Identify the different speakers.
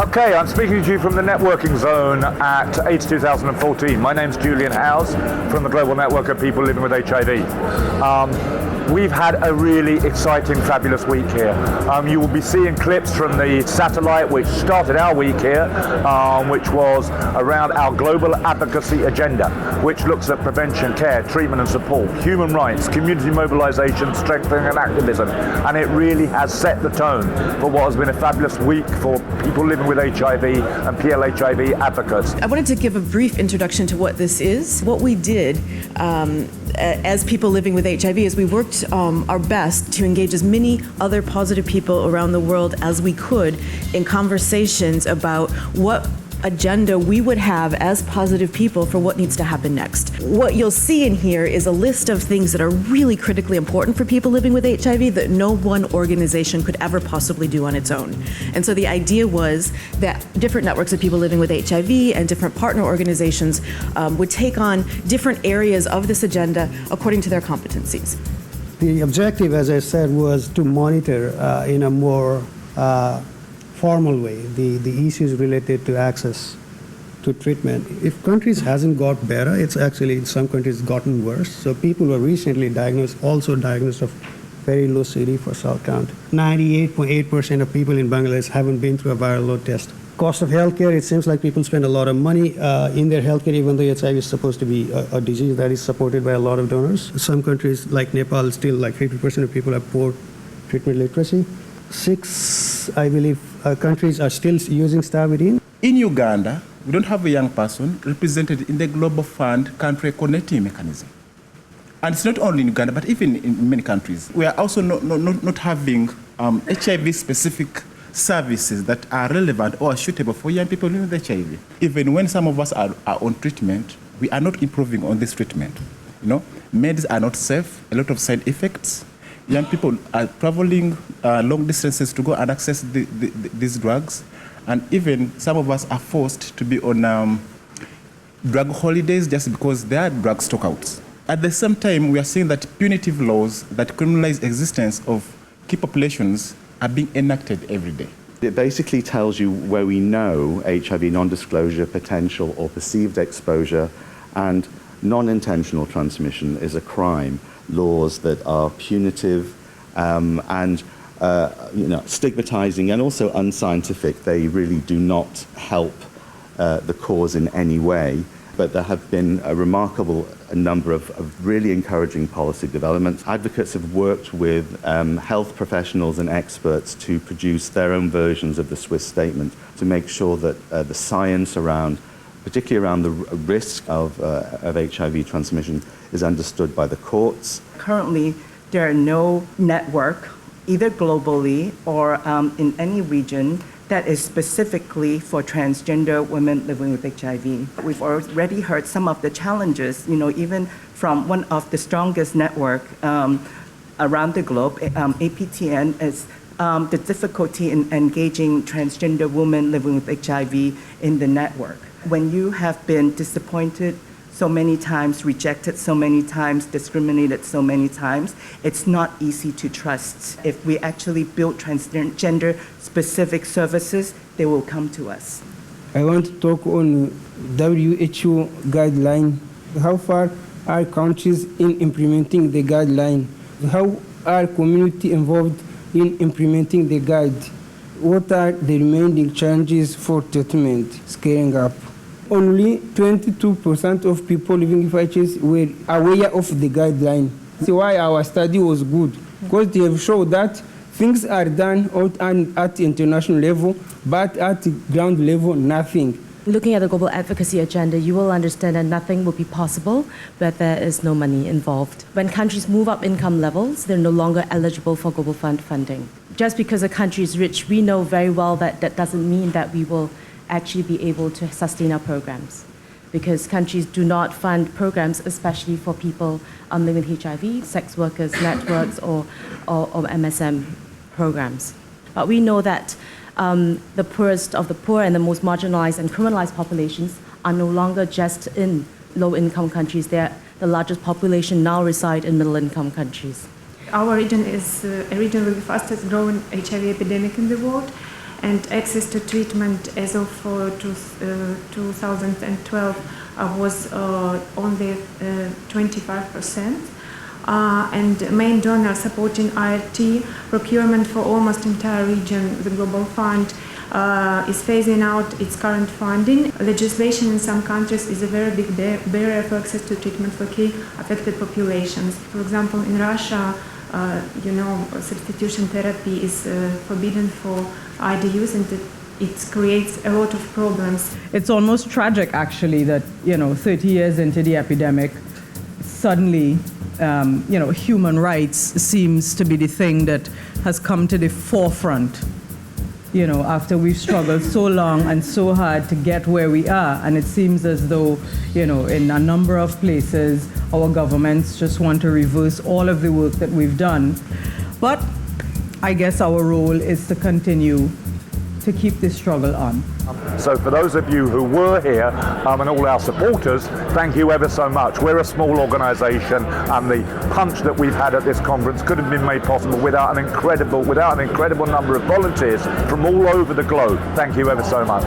Speaker 1: Okay, I'm speaking to you from the networking zone at AIDS 2014. My name's Julian Howes from the Global Network of People Living with HIV. We've had a really exciting, fabulous week here. You will be seeing clips from the satellite which started our week here, which was around our Global Advocacy Agenda, which looks at prevention, care, treatment and support, human rights, community mobilization, strengthening and activism. And it really has set the tone for what has been a fabulous week for people living with HIV and PLHIV advocates.
Speaker 2: I wanted to give a brief introduction to what this is. What we did as people living with HIV is we worked our best to engage as many other positive people around the world as we could in conversations about what agenda we would have as positive people for what needs to happen next. What you'll see in here is a list of things that are really critically important for people living with HIV that no one organization could ever possibly do on its own. And so the idea was that different networks of people living with HIV and different partner organizations would take on different areas of this agenda according to their competencies.
Speaker 3: The objective, as I said, was to monitor in a more formal way the issues related to access to treatment. If countries hasn't got better, it's actually in some countries gotten worse. So people were recently diagnosed of very low CD for cell count. 98.8% of people in Bangladesh haven't been through a viral load test. Cost of healthcare, it seems like people spend a lot of money in their healthcare, even though HIV is supposed to be a disease that is supported by a lot of donors. Some countries like Nepal, still like 50% of people have poor treatment literacy. 6, I believe, countries are still using stavudine.
Speaker 4: In Uganda, we don't have a young person represented in the Global Fund country connecting mechanism. And it's not only in Uganda, but even in many countries. We are also not having HIV-specific services that are relevant or suitable for young people living with HIV. Even when some of us are on treatment, we are not improving on this treatment. Meds are not safe, a lot of side effects. Young people are traveling long distances to go and access these drugs. And even some of us are forced to be on drug holidays just because there are drug stockouts. At the same time, we are seeing that punitive laws that criminalize existence of key populations are being enacted every day.
Speaker 5: It basically tells you where we know HIV non-disclosure, potential or perceived exposure, and non-intentional transmission is a crime. Laws that are punitive and stigmatizing and also unscientific. They really do not help the cause in any way. But there have been a remarkable number of really encouraging policy developments. Advocates have worked with health professionals and experts to produce their own versions of the Swiss statement to make sure that the science particularly around the risk of HIV transmission, is understood by the courts.
Speaker 6: Currently, there are no network, either globally or in any region, that is specifically for transgender women living with HIV. We've already heard some of the challenges, even from one of the strongest network around the globe, APTN, is the difficulty in engaging transgender women living with HIV in the network. When you have been disappointed so many times, rejected so many times, discriminated so many times, it's not easy to trust. If we actually build transgender-specific services, they will come to us.
Speaker 7: I want to talk on WHO guideline. How far are countries in implementing the guideline? How are community involved in implementing the guide? What are the remaining challenges for treatment scaling up? Only 22% of people living with HIV were aware of the guideline. That's why our study was good, because they have shown that things are done at the international level, but at the ground level, nothing.
Speaker 8: Looking at the Global Advocacy Agenda, you will understand that nothing will be possible where there is no money involved. When countries move up income levels, they're no longer eligible for Global Fund funding. Just because a country is rich, we know very well that that doesn't mean that we will actually be able to sustain our programs, because countries do not fund programs, especially for people living with HIV, sex workers networks, or MSM programs. But we know that the poorest of the poor and the most marginalized and criminalized populations are no longer just in low-income countries. The largest population now reside in middle-income countries.
Speaker 9: Our region is a region with the fastest growing HIV epidemic in the world. and access to treatment as of 2012 was only 25%. And main donor supporting IRT procurement for almost entire region, the Global Fund, is phasing out its current funding. Legislation in some countries is a very big barrier for access to treatment for key affected populations. For example, in Russia, substitution therapy is forbidden for IDUs, and it creates a lot of problems.
Speaker 10: It's almost tragic, actually, that 30 years into the epidemic, suddenly, human rights seems to be the thing that has come to the forefront. After we've struggled so long and so hard to get where we are, and it seems as though, in a number of places, our governments just want to reverse all of the work that we've done. But I guess our role is to continue to keep this struggle on.
Speaker 1: So for those of you who were here and all our supporters, thank you ever so much. We're a small organisation, and the punch that we've had at this conference could have been made possible without an incredible number of volunteers from all over the globe. Thank you ever so much.